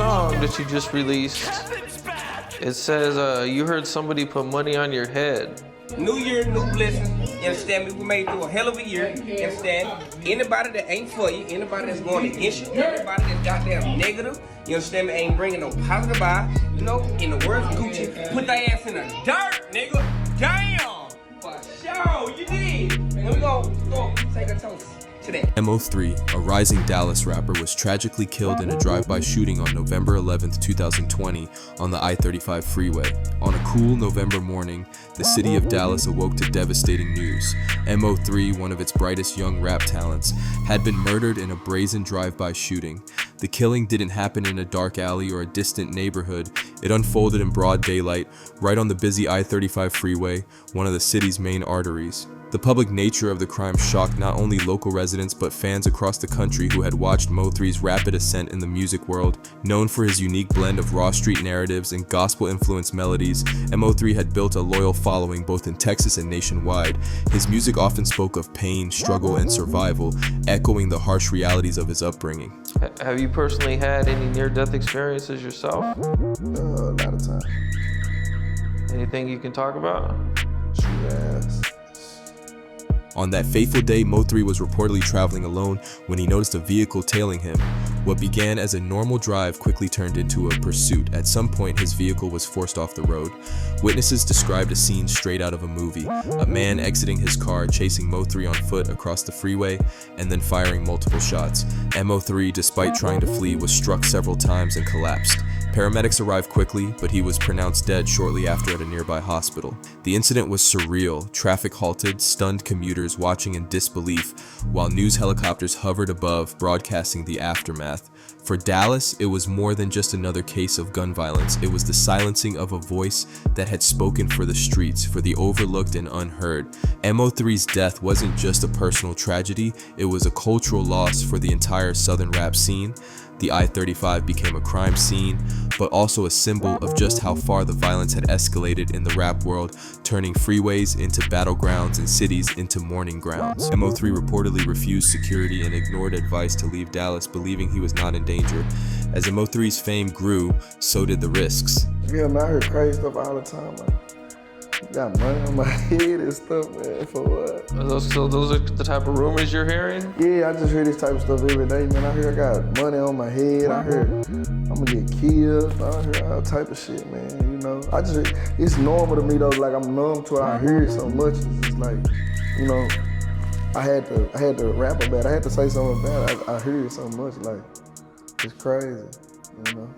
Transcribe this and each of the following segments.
song that you just released, it says you heard somebody put money on your head. New year, new blessings. You understand me? We made through a hell of a year. You understand? Anybody that ain't for you, anybody that's going against you, anybody that's goddamn negative, you understand me, ain't bringing no positive vibe. You know, in the words of Gucci, put that ass in the dirt, nigga. Damn! For sure, you did. And we go take a toast today. MO3, a rising Dallas rapper, was tragically killed in a drive-by shooting on November 11th, 2020 on the I-35 freeway. On a cool November morning, the city of Dallas awoke to devastating news. MO3, one of its brightest young rap talents, had been murdered in a brazen drive-by shooting. The killing didn't happen in a dark alley or a distant neighborhood. It unfolded in broad daylight, right on the busy I-35 freeway, one of the city's main arteries. The public nature of the crime shocked not only local residents but fans across the country who had watched Mo3's rapid ascent in the music world. Known for his unique blend of raw street narratives and gospel-influenced melodies, Mo3 had built a loyal following both in Texas and nationwide. His music often spoke of pain, struggle, and survival, echoing the harsh realities of his upbringing. Have you personally had any near-death experiences yourself? A lot of time. Anything you can talk about? Yes. On that fateful day, Mo3 was reportedly traveling alone when he noticed a vehicle tailing him. What began as a normal drive quickly turned into a pursuit. At some point, his vehicle was forced off the road. Witnesses described a scene straight out of a movie. A man exiting his car, chasing Mo3 on foot across the freeway, and then firing multiple shots. Mo3, despite trying to flee, was struck several times and collapsed. Paramedics arrived quickly, but he was pronounced dead shortly after at a nearby hospital. The incident was surreal. Traffic halted, stunned commuters watching in disbelief, while news helicopters hovered above, broadcasting the aftermath. For Dallas, it was more than just another case of gun violence. It was the silencing of a voice that had spoken for the streets, for the overlooked and unheard. Mo3's death wasn't just a personal tragedy, it was a cultural loss for the entire southern rap scene. The I-35 became a crime scene, but also a symbol of just how far the violence had escalated in the rap world, turning freeways into battlegrounds and cities into mourning grounds. Mo3 reportedly refused security and ignored advice to leave Dallas, believing he was not in danger. As Mo3's fame grew, so did the risks. Yeah, man, I heard crazy stuff all the time, man. Got money on my head and stuff, man, for what? So those are the type of rumors you're hearing? Yeah, I just hear this type of stuff every day, man. I hear I got money on my head. I heard I'm gonna get killed. I hear all type of shit, man, you know. It's normal to me though, like I'm numb to it. I hear it so much. It's just like, you know, I had to rap about it. I had to say something about it. I hear it so much, like, it's crazy, you know.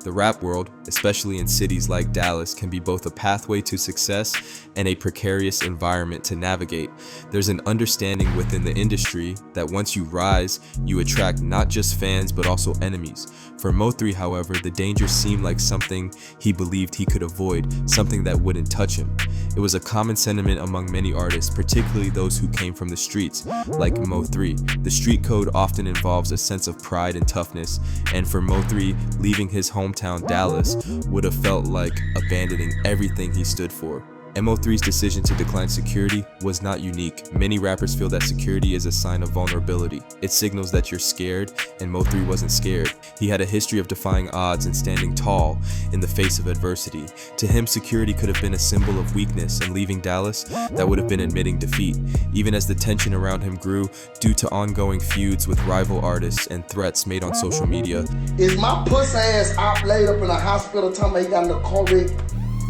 The rap world, especially in cities like Dallas, can be both a pathway to success and a precarious environment to navigate. There's an understanding within the industry that once you rise, you attract not just fans but also enemies. For Mo3, however, the danger seemed like something he believed he could avoid, something that wouldn't touch him. It was a common sentiment among many artists, particularly those who came from the streets, like Mo3. The street code often involves a sense of pride and toughness, and for Mo3, leaving his hometown Dallas would have felt like abandoning everything he stood for. Mo3's decision to decline security was not unique. Many rappers feel that security is a sign of vulnerability. It signals that you're scared, and Mo3 wasn't scared. He had a history of defying odds and standing tall in the face of adversity. To him, security could have been a symbol of weakness, and leaving Dallas, that would have been admitting defeat. Even as the tension around him grew due to ongoing feuds with rival artists and threats made on social media. Is my pussy ass out laid up in a hospital talking about he got in a car wreck?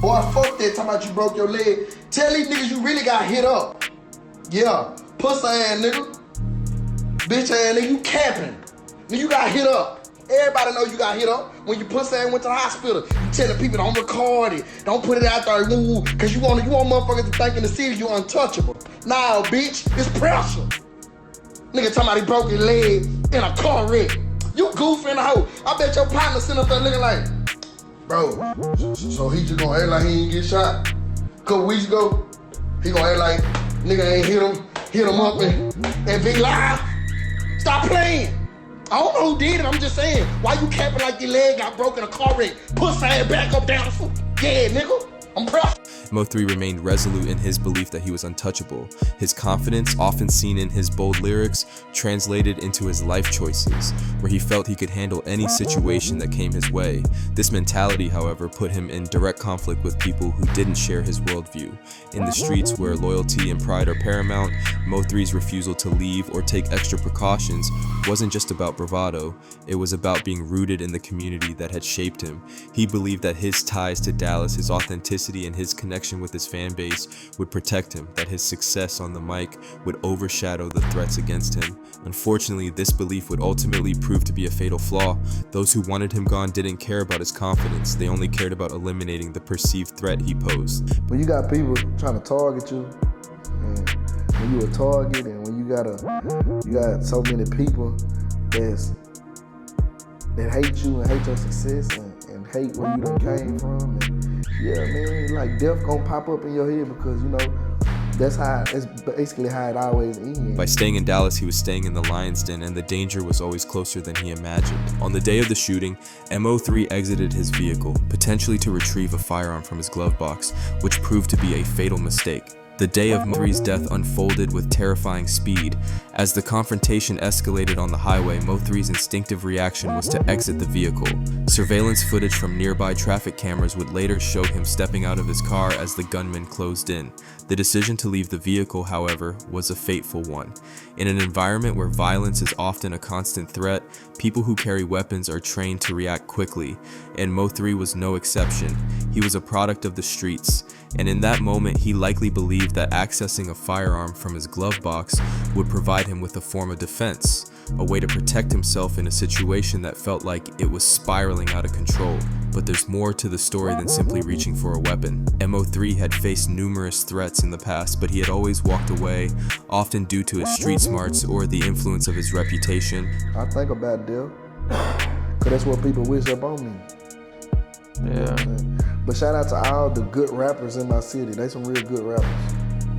Boy, fuck that, talking about you broke your leg. Tell these niggas you really got hit up. Yeah, pussy ass nigga. Bitch ass nigga, you capping. Nigga, you got hit up. Everybody know you got hit up when your pussy ass went to the hospital. You telling people don't record it, don't put it out there, woo, cause you want motherfuckers to think in the city you untouchable. Nah, bitch, it's pressure. Nigga talking about he broke his leg in a car wreck. You goofing the hoe. I bet your partner sitting up there looking like, bro, so he just gonna act like he ain't get shot? A couple weeks ago, he gonna act like nigga ain't hit him up and be live? Stop playing. I don't know who did it, I'm just saying. Why you capping like your leg got broken in a car wreck? Pussy ass back up down. Yeah, nigga, I'm proud. Mo3 remained resolute in his belief that he was untouchable. His confidence, often seen in his bold lyrics, translated into his life choices, where he felt he could handle any situation that came his way. This mentality, however, put him in direct conflict with people who didn't share his worldview. In the streets where loyalty and pride are paramount, Mo3's refusal to leave or take extra precautions wasn't just about bravado, it was about being rooted in the community that had shaped him. He believed that his ties to Dallas, his authenticity, and his connection with his fan base would protect him, that his success on the mic would overshadow the threats against him. Unfortunately, this belief would ultimately prove to be a fatal flaw. Those who wanted him gone didn't care about his confidence, they only cared about eliminating the perceived threat he posed. When you got people trying to target you, and when you a target, and when you got so many people that hate you and hate your success and hate where you done came from, and yeah, man, like death gonna pop up in your head because, you know, it's basically how it always ends. By staying in Dallas, he was staying in the lion's den, and the danger was always closer than he imagined. On the day of the shooting, Mo3 exited his vehicle, potentially to retrieve a firearm from his glove box, which proved to be a fatal mistake. The day of Mo3's death unfolded with terrifying speed. As the confrontation escalated on the highway, Mo3's instinctive reaction was to exit the vehicle. Surveillance footage from nearby traffic cameras would later show him stepping out of his car as the gunman closed in. The decision to leave the vehicle, however, was a fateful one. In an environment where violence is often a constant threat, people who carry weapons are trained to react quickly, and Mo3 was no exception. He was a product of the streets, and in that moment he likely believed that accessing a firearm from his glove box would provide him with a form of defense, a way to protect himself in a situation that felt like it was spiraling out of control. But there's more to the story than simply reaching for a weapon. Mo3 had faced numerous threats in the past, but he had always walked away, often due to his street smarts or the influence of his reputation. I think about death, because that's what people wish up on me. Yeah. But shout out to all the good rappers in my city. They some real good rappers.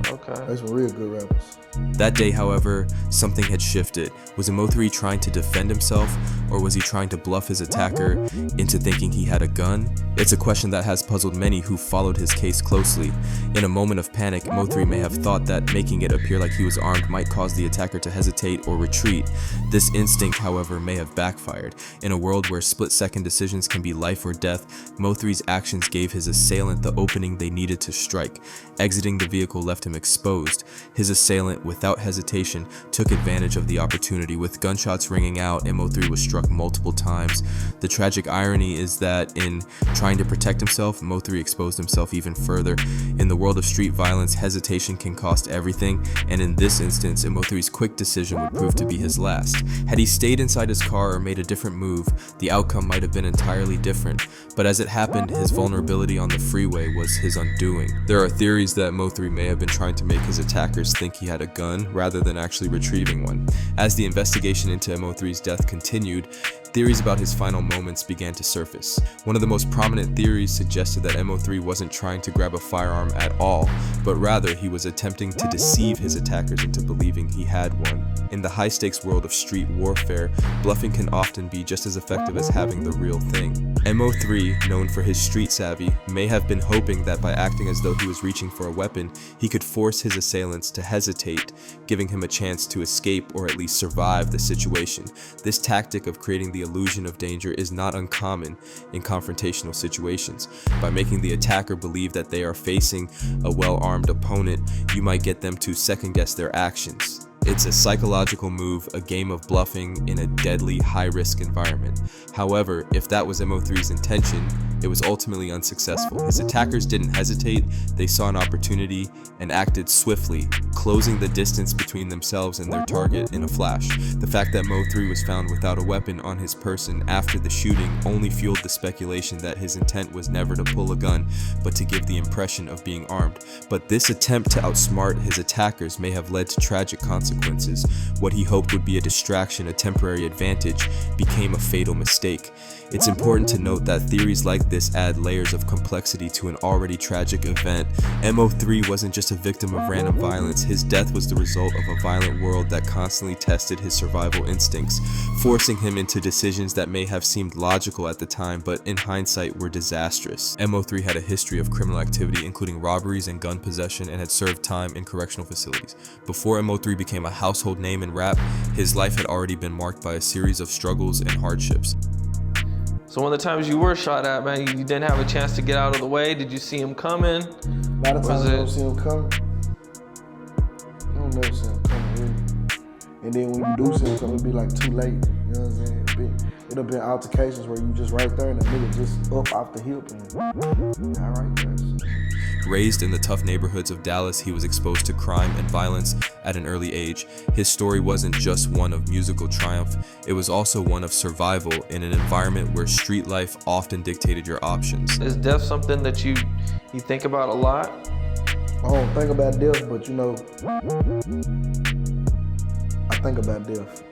Okay. They some real good rappers. That day, however, something had shifted. Was Mo3 trying to defend himself, or was he trying to bluff his attacker into thinking he had a gun? It's a question that has puzzled many who followed his case closely. In a moment of panic, Mo3 may have thought that making it appear like he was armed might cause the attacker to hesitate or retreat. This instinct, however, may have backfired. In a world where split-second decisions can be life or death, Mo3's actions gave his assailant the opening they needed to strike. Exiting the vehicle left him exposed. His assailant, without hesitation, took advantage of the opportunity. With gunshots ringing out, Mo3 was struck multiple times. The tragic irony is that in trying to protect himself, Mo3 exposed himself even further. In the world of street violence, hesitation can cost everything, and in this instance, Mo3's quick decision would prove to be his last. Had he stayed inside his car or made a different move, the outcome might have been entirely different. But as it happened, his vulnerability on the freeway was his undoing. There are theories that Mo3 may have been trying to make his attackers think he had a gun rather than actually retrieving one. As the investigation into Mo3's death continued, theories about his final moments began to surface. One of the most prominent theories suggested that Mo3 wasn't trying to grab a firearm at all, but rather he was attempting to deceive his attackers into believing he had one. In the high-stakes world of street warfare, bluffing can often be just as effective as having the real thing. Mo3, known for his street savvy, may have been hoping that by acting as though he was reaching for a weapon, he could force his assailants to hesitate, giving him a chance to escape or at least survive the situation. This tactic of creating the illusion of danger is not uncommon in confrontational situations. By making the attacker believe that they are facing a well-armed opponent, you might get them to second-guess their actions. It's a psychological move, a game of bluffing in a deadly, high-risk environment. However, if that was Mo3's intention, it was ultimately unsuccessful. His attackers didn't hesitate, they saw an opportunity and acted swiftly, closing the distance between themselves and their target in a flash. The fact that Mo3 was found without a weapon on his person after the shooting only fueled the speculation that his intent was never to pull a gun, but to give the impression of being armed. But this attempt to outsmart his attackers may have led to tragic consequences. consequences. What he hoped would be a distraction, a temporary advantage, became a fatal mistake. It's important to note that theories like this add layers of complexity to an already tragic event. MO3 wasn't just a victim of random violence. His death was the result of a violent world that constantly tested his survival instincts, forcing him into decisions that may have seemed logical at the time, but in hindsight were disastrous. MO3 had a history of criminal activity, including robberies and gun possession, and had served time in correctional facilities. Before MO3 became a household name in rap, his life had already been marked by a series of struggles and hardships. So when the times you were shot at, man, you didn't have a chance to get out of the way. Did you see him coming? A lot of times I don't see him coming. I don't never see him coming, really. And then when you do see him coming, it'll be like too late. You know what I'm saying? It'll be altercations where you just right there and the nigga just up off the hip and all right there. Raised in the tough neighborhoods of Dallas, he was exposed to crime and violence at an early age. His story wasn't just one of musical triumph, it was also one of survival in an environment where street life often dictated your options. Is death something that you think about a lot? I don't think about death, but you know, I think about death.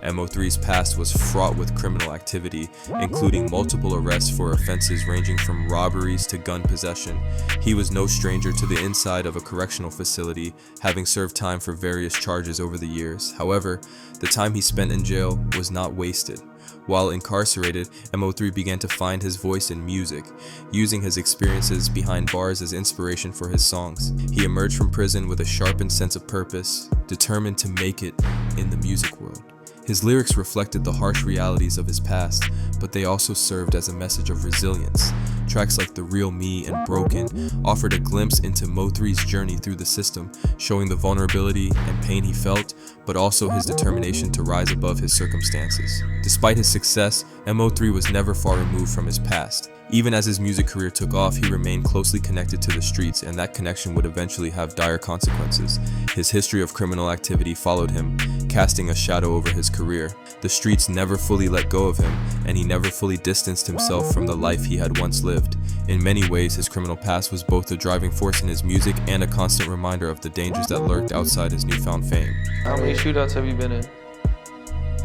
MO3's past was fraught with criminal activity, including multiple arrests for offenses ranging from robberies to gun possession. He was no stranger to the inside of a correctional facility, having served time for various charges over the years. However, the time he spent in jail was not wasted. While incarcerated, MO3 began to find his voice in music, using his experiences behind bars as inspiration for his songs. He emerged from prison with a sharpened sense of purpose, determined to make it in the music world. His lyrics reflected the harsh realities of his past, but they also served as a message of resilience. Tracks like The Real Me and Broken offered a glimpse into Mo3's journey through the system, showing the vulnerability and pain he felt, but also his determination to rise above his circumstances. Despite his success, MO3 was never far removed from his past. Even as his music career took off, he remained closely connected to the streets, and that connection would eventually have dire consequences. His history of criminal activity followed him, casting a shadow over his career. The streets never fully let go of him, and he never fully distanced himself from the life he had once lived. In many ways, his criminal past was both a driving force in his music and a constant reminder of the dangers that lurked outside his newfound fame. How many shootouts have you been in?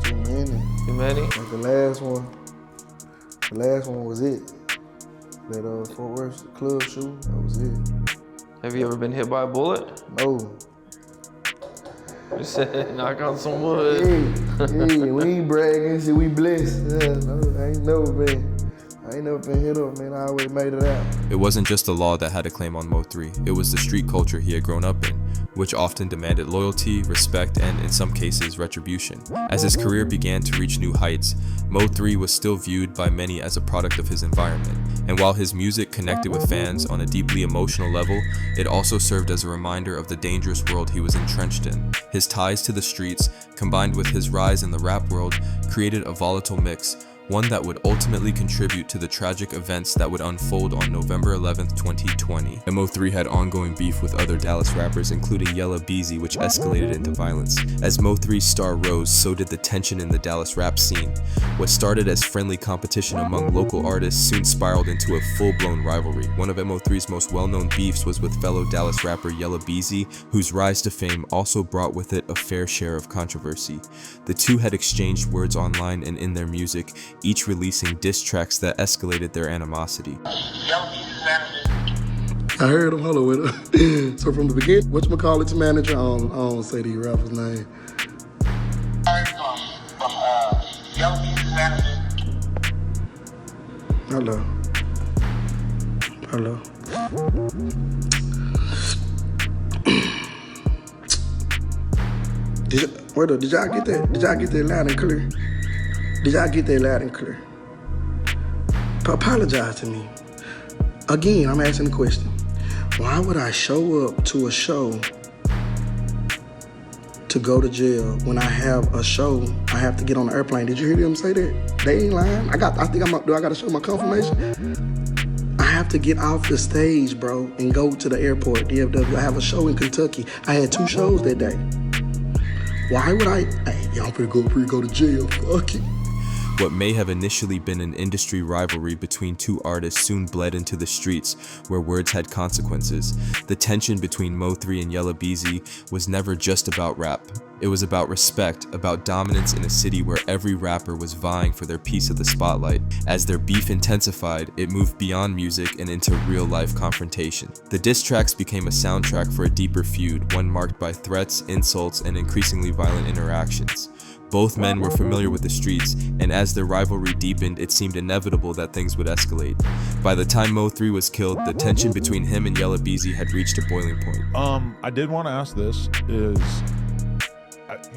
Too many. Too many? Like the last one was it. That Fort Worth club shoot, that was it. Have you ever been hit by a bullet? No. You said knock on some wood. Yeah, we ain't bragging, shit, we blessed. Yeah, no, I ain't never been hit up, man. I always made it out. It wasn't just the law that had a claim on Mo3, it was the street culture he had grown up in, which often demanded loyalty, respect, and in some cases, retribution. As his career began to reach new heights, Mo3 was still viewed by many as a product of his environment. And while his music connected with fans on a deeply emotional level, it also served as a reminder of the dangerous world he was entrenched in. His ties to the streets, combined with his rise in the rap world, created a volatile mix, one that would ultimately contribute to the tragic events that would unfold on November 11th, 2020. Mo3 had ongoing beef with other Dallas rappers, including Yella Beezy, which escalated into violence. As Mo3's star rose, so did the tension in the Dallas rap scene. What started as friendly competition among local artists soon spiraled into a full-blown rivalry. One of Mo3's most well-known beefs was with fellow Dallas rapper Yella Beezy, whose rise to fame also brought with it a fair share of controversy. The two had exchanged words online and in their music, each releasing diss tracks that escalated their animosity. I heard him holler with her. So from the beginning, whatchamacallit's manager, I don't say the rapper's name. Hello. Did y'all get that? Did y'all get that loud and clear? Did y'all get that loud and clear? Apologize to me. Again, I'm asking the question. Why would I show up to a show to go to jail when I have a show I have to get on the airplane? Did you hear them say that? They ain't lying. I got to show my confirmation? I have to get off the stage, bro, and go to the airport, DFW. I have a show in Kentucky. I had 2 shows that day. Why would I? Hey, y'all pretty go to jail. Fuck it. What may have initially been an industry rivalry between two artists soon bled into the streets, where words had consequences. The tension between Mo3 and Yella Beezy was never just about rap. It was about respect, about dominance in a city where every rapper was vying for their piece of the spotlight. As their beef intensified, it moved beyond music and into real-life confrontation. The diss tracks became a soundtrack for a deeper feud, one marked by threats, insults, and increasingly violent interactions. Both men were familiar with the streets, and as their rivalry deepened, it seemed inevitable that things would escalate. By the time Mo3 was killed, the tension between him and Yella Beezy had reached a boiling point. I did want to ask this,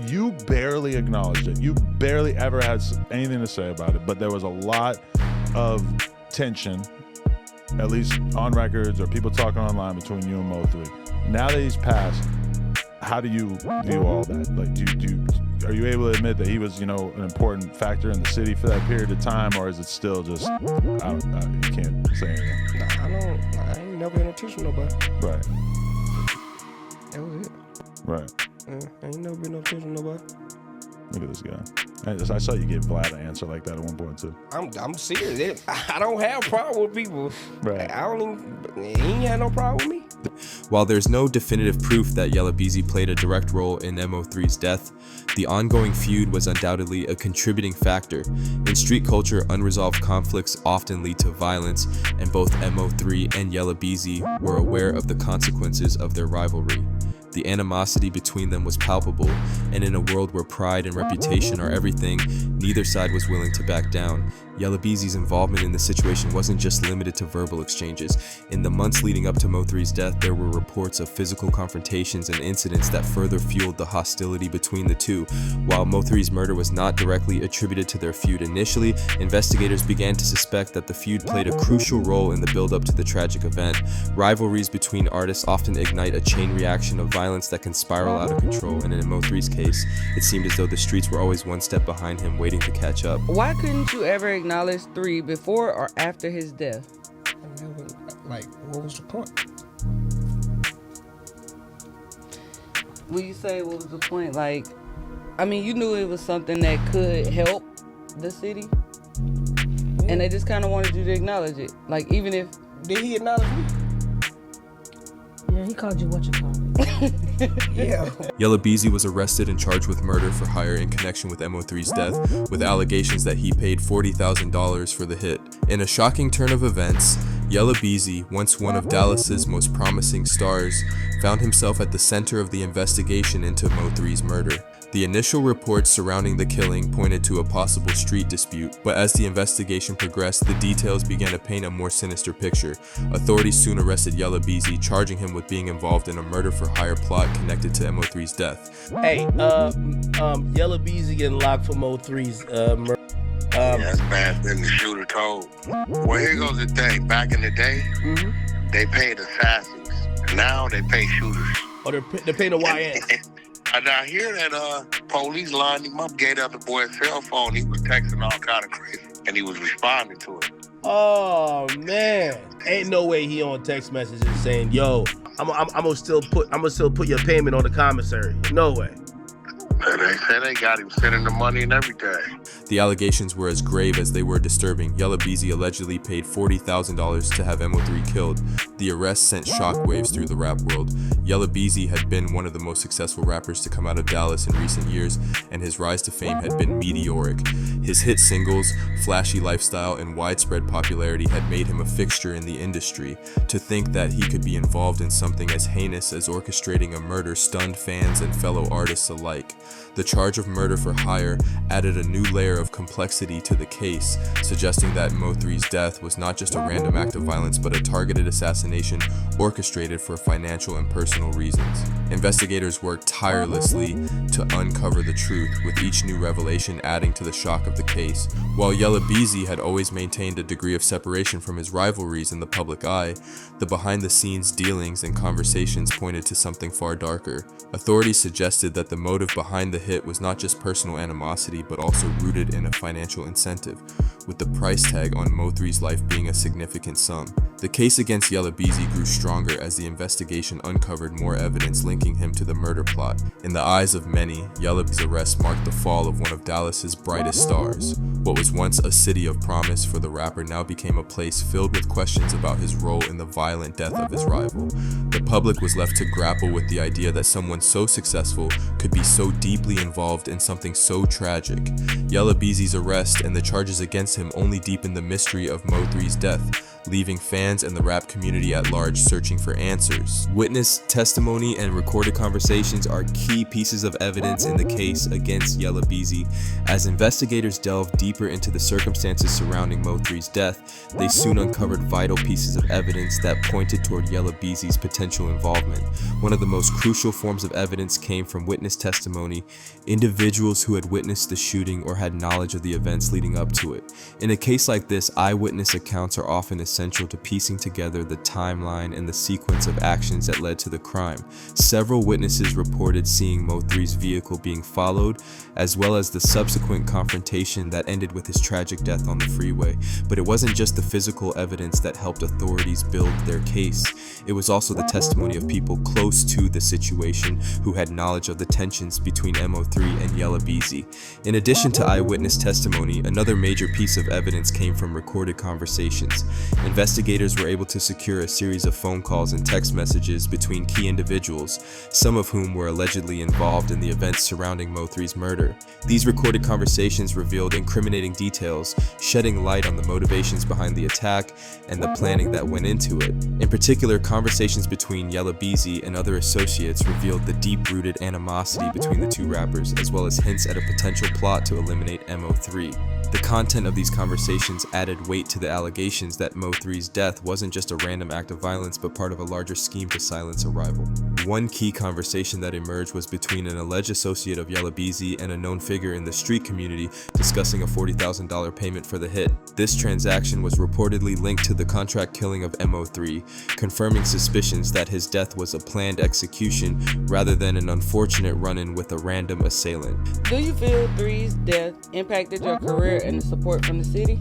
you barely acknowledged it. You barely ever had anything to say about it, but there was a lot of tension, at least on records or people talking online, between you and Mo3. Now that he's passed, how do you view all that? Like, are you able to admit that he was, an important factor in the city for that period of time, or is it still just, you can't say anything? Nah, I ain't never been no teacher nobody. Right. That was it. Right. I ain't never been no teacher nobody. Look at this guy. I saw you give Vlad an answer like that at one point too. I'm serious. I don't have a problem with people. Right. He ain't had no problem with me. While there's no definitive proof that Yella Beezy played a direct role in Mo3's death, the ongoing feud was undoubtedly a contributing factor. In street culture, unresolved conflicts often lead to violence, and both Mo3 and Yella Beezy were aware of the consequences of their rivalry. The animosity between them was palpable, and in a world where pride and reputation are everything, neither side was willing to back down. Yella Beezy's involvement in the situation wasn't just limited to verbal exchanges. In the months leading up to Mo3's death, there were reports of physical confrontations and incidents that further fueled the hostility between the two. While Mo3's murder was not directly attributed to their feud initially, investigators began to suspect that the feud played a crucial role in the build-up to the tragic event. Rivalries between artists often ignite a chain reaction of violence that can spiral out of control, and in Mo3's case, it seemed as though the streets were always one step behind him, waiting to catch up. Why couldn't you ever acknowledge 3 before or after his death? What was the point? When you say what was the point, you knew it was something that could help the city, and they just kind of wanted you to acknowledge it. Even if... Did he acknowledge me? Yeah, he called you what you call it. Yeah. Yella Beezy was arrested and charged with murder for hire in connection with Mo3's death, with allegations that he paid $40,000 for the hit. In a shocking turn of events, Yella Beezy, once one of Dallas's most promising stars, found himself at the center of the investigation into Mo3's murder. The initial reports surrounding the killing pointed to a possible street dispute, but as the investigation progressed, the details began to paint a more sinister picture. Authorities soon arrested Yella Beezy, charging him with being involved in a murder-for-hire plot connected to Mo3's death. Hey, Yella Beezy getting locked for Mo3's murder. That's bad than the shooter told. Well, here goes the thing. Back in the day, they paid assassins. Now they pay shooters. Or they're paying the YN. And I hear that police lined him up, gave up the boy's cell phone. He was texting all kind of crazy, and he was responding to it. Oh man, ain't no way he on text messages saying, "Yo, I'm gonna still put your payment on the commissary." No way. They said they got him sending the money and everything. The allegations were as grave as they were disturbing. Yella Beezy allegedly paid $40,000 to have Mo3 killed. The arrest sent shockwaves through the rap world. Yella Beezy had been one of the most successful rappers to come out of Dallas in recent years, and his rise to fame had been meteoric. His hit singles, flashy lifestyle, and widespread popularity had made him a fixture in the industry. To think that he could be involved in something as heinous as orchestrating a murder stunned fans and fellow artists alike. The charge of murder for hire added a new layer of complexity to the case, suggesting that Mo3's death was not just a random act of violence but a targeted assassination orchestrated for financial and personal reasons. Investigators worked tirelessly to uncover the truth, with each new revelation adding to the shock of the case. While Yella Beezy had always maintained a degree of separation from his rivalries in the public eye, the behind-the-scenes dealings and conversations pointed to something far darker. Authorities suggested that the motive behind the hit was not just personal animosity but also rooted in a financial incentive, with the price tag on Mo3's life being a significant sum. The case against Yella Beezy grew stronger as the investigation uncovered more evidence linking him to the murder plot. In the eyes of many, Yella Beezy's arrest marked the fall of one of Dallas's brightest stars. What was once a city of promise for the rapper now became a place filled with questions about his role in the violent death of his rival. The public was left to grapple with the idea that someone so successful could be so deeply involved in something so tragic. Yella Beezy's arrest and the charges against him only deepened the mystery of Mo3's death, leaving fans and the rap community at large searching for answers. Witness testimony and recorded conversations are key pieces of evidence in the case against Yella Beezy. As investigators delved deeper into the circumstances surrounding Mo3's death, they soon uncovered vital pieces of evidence that pointed toward Yella Beezy's potential involvement. One of the most crucial forms of evidence came from witness testimony, individuals who had witnessed the shooting or had knowledge of the events leading up to it. In a case like this, eyewitness accounts are often essential to piecing together the timeline and the sequence of actions that led to the crime. Several witnesses reported seeing Mo3's vehicle being followed, as well as the subsequent confrontation that ended with his tragic death on the freeway. But it wasn't just the physical evidence that helped authorities build their case. It was also the testimony of people close to the situation who had knowledge of the tensions between Mo3 and Yella Beezy. In addition to eyewitness testimony, another major piece of evidence came from recorded conversations. Investigators were able to secure a series of phone calls and text messages between key individuals, some of whom were allegedly involved in the events surrounding Mo3's murder. These recorded conversations revealed incriminating details, shedding light on the motivations behind the attack and the planning that went into it. In particular, conversations between Yella Beezy and other associates revealed the deep-rooted animosity between the two rappers, as well as hints at a potential plot to eliminate Mo3. The content of these conversations added weight to the allegations that Mo3's death wasn't just a random act of violence but part of a larger scheme to silence a rival. One key conversation that emerged was between an alleged associate of Yella Beezy and a known figure in the street community discussing a $40,000 payment for the hit. This transaction was reportedly linked to the contract killing of Mo3, confirming suspicions that his death was a planned execution rather than an unfortunate run-in with a random assailant. Do you feel 3's death impacted your career and the support from the city?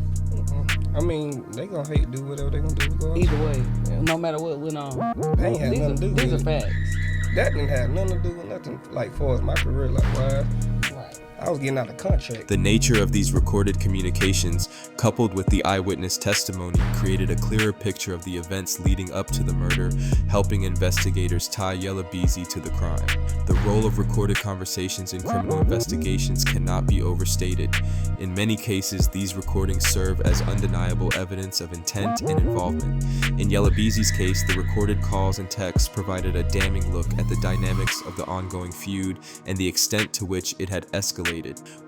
I mean, they gonna hate do whatever they gonna do regardless. Either way, no matter what went on. They ain't had nothing to do with it. These are facts. That didn't have nothing to do with nothing, like, far as my career, like, why I was getting out of contract. The nature of these recorded communications, coupled with the eyewitness testimony, created a clearer picture of the events leading up to the murder, helping investigators tie Yella Beezy to the crime. The role of recorded conversations in criminal investigations cannot be overstated. In many cases, these recordings serve as undeniable evidence of intent and involvement. In Yella Beezy's case, the recorded calls and texts provided a damning look at the dynamics of the ongoing feud and the extent to which it had escalated.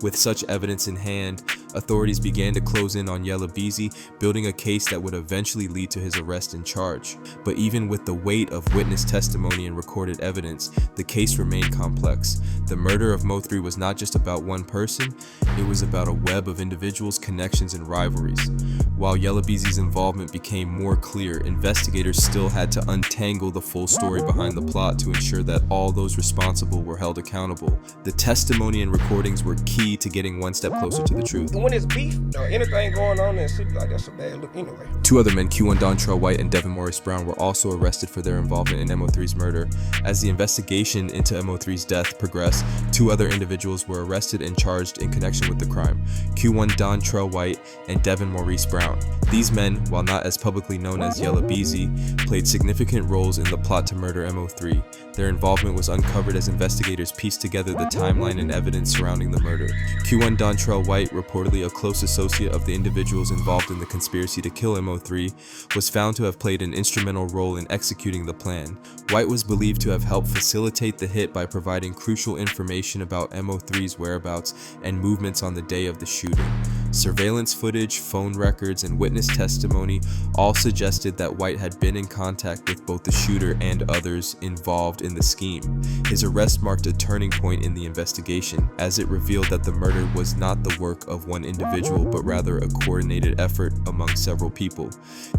With such evidence in hand, authorities began to close in on Yella Beezy, building a case that would eventually lead to his arrest and charge. But even with the weight of witness testimony and recorded evidence, the case remained complex. The murder of Mo3 was not just about one person, it was about a web of individuals, connections, and rivalries. While Yella Beezy's involvement became more clear, investigators still had to untangle the full story behind the plot to ensure that all those responsible were held accountable. The testimony and recordings were key to getting one step closer to the truth. When it's beef or anything going on in the city, like, that's a bad look anyway. Two other men, Q1 Dontrell White and Devin Maurice Brown, were also arrested for their involvement in Mo3's murder. As the investigation into Mo3's death progressed, two other individuals were arrested and charged in connection with the crime, Q1 Dontrell White and Devin Maurice Brown. These men, while not as publicly known as Yella Beezy, played significant roles in the plot to murder Mo3. Their involvement was uncovered as investigators pieced together the timeline and evidence surrounding the murder. Q1 Dontrell White, reportedly a close associate of the individuals involved in the conspiracy to kill Mo3, was found to have played an instrumental role in executing the plan. White was believed to have helped facilitate the hit by providing crucial information about Mo3's whereabouts and movements on the day of the shooting. Surveillance footage, phone records, and witness testimony all suggested that White had been in contact with both the shooter and others involved in the scheme. His arrest marked a turning point in the investigation, as it revealed that the murder was not the work of one individual, but rather a coordinated effort among several people.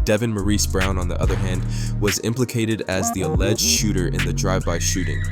Devin Maurice Brown, on the other hand, was implicated as the alleged shooter in the drive-by shooting.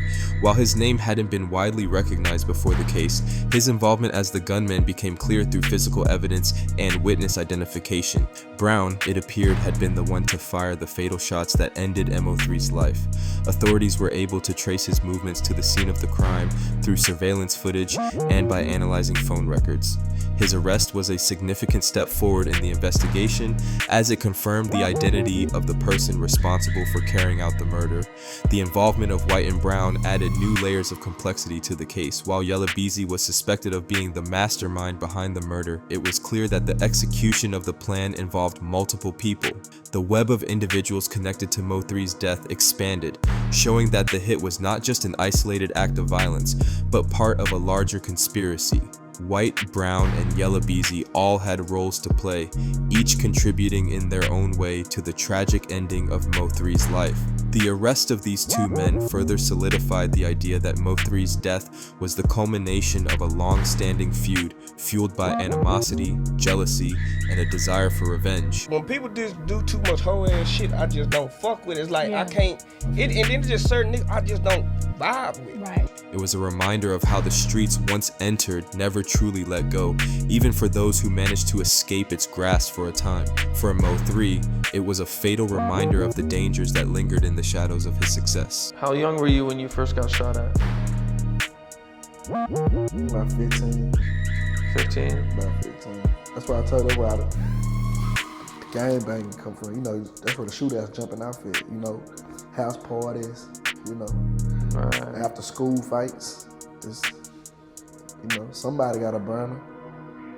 While his name hadn't been widely recognized before the case, his involvement as the gunman became clear through physical evidence and witness identification. Brown, it appeared, had been the one to fire the fatal shots that ended MO3's life. Authorities were able to trace his movements to the scene of the crime through surveillance footage and by analyzing phone records. His arrest was a significant step forward in the investigation, as it confirmed the identity of the person responsible for carrying out the murder. The involvement of White and Brown added new layers of complexity to the case. While Yella Beezy was suspected of being the mastermind behind the murder, it was clear that the execution of the plan involved multiple people. The web of individuals connected to Mo3's death expanded, showing that the hit was not just an isolated act of violence, but part of a larger conspiracy. White, Brown, and Yella Beezy all had roles to play, each contributing in their own way to the tragic ending of Mo3's life. The arrest of these two men further solidified the idea that Mo3's death was the culmination of a long-standing feud fueled by animosity, jealousy, and a desire for revenge. When people just do too much whole ass shit, I just don't fuck with it. It's like I can't. And then it's just certain niggas I just don't vibe with. Right. It was a reminder of how the streets, once entered, never truly let go, even for those who managed to escape its grasp for a time. For Mo3, it was a fatal reminder of the dangers that lingered in the shadows of his success. How young were you when you first got shot at? About 15. 15? About 15. That's why I told her where the gang banging come from. You know, that's where the shootout jumping outfit. You know, house parties. You know, after school fights. It's, you know, somebody got a burner.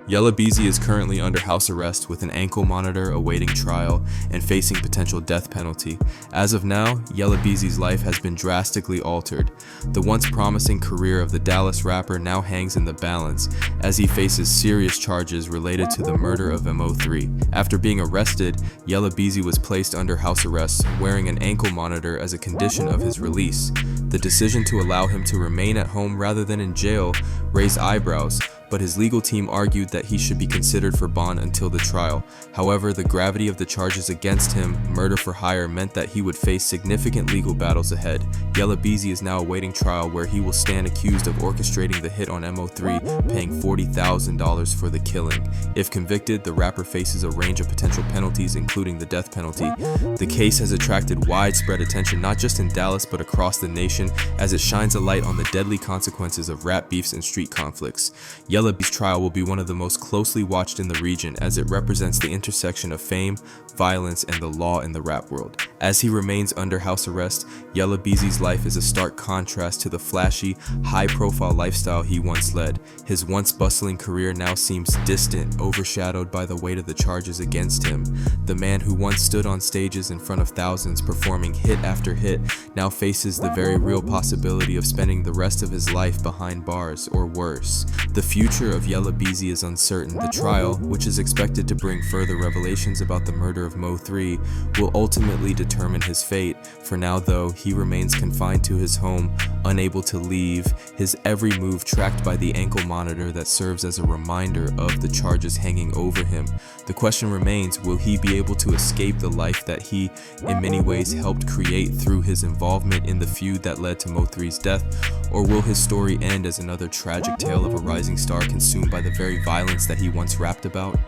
Yella Beezy is currently under house arrest with an ankle monitor awaiting trial and facing potential death penalty. As of now, Yella Beezy's life has been drastically altered. The once promising career of the Dallas rapper now hangs in the balance as he faces serious charges related to the murder of Mo3. After being arrested, Yella Beezy was placed under house arrest wearing an ankle monitor as a condition of his release. The decision to allow him to remain at home rather than in jail raised eyebrows, but his legal team argued that he should be considered for bond until the trial. However, the gravity of the charges against him, murder for hire, meant that he would face significant legal battles ahead. Yella Beezy is now awaiting trial, where he will stand accused of orchestrating the hit on Mo3, paying $40,000 for the killing. If convicted, the rapper faces a range of potential penalties, including the death penalty. The case has attracted widespread attention not just in Dallas but across the nation, as it shines a light on the deadly consequences of rap beefs and street conflicts. Yella Beezy's trial will be one of the most closely watched in the region, as it represents the intersection of fame, violence, and the law in the rap world. As he remains under house arrest, Yella Beezy's life is a stark contrast to the flashy, high-profile lifestyle he once led. His once bustling career now seems distant, overshadowed by the weight of the charges against him. The man who once stood on stages in front of thousands performing hit after hit now faces the very real possibility of spending the rest of his life behind bars, or worse. The future of Yella Beezy is uncertain. The trial, which is expected to bring further revelations about the murder of Mo3, will ultimately determine his fate. For now, though, he remains confined to his home, unable to leave, his every move tracked by the ankle monitor that serves as a reminder of the charges hanging over him. The question remains, will he be able to escape the life that he, in many ways, helped create through his involvement in the feud that led to Mo3's death, or will his story end as another tragic tale of a rising star consumed by the very violence that he once rapped about?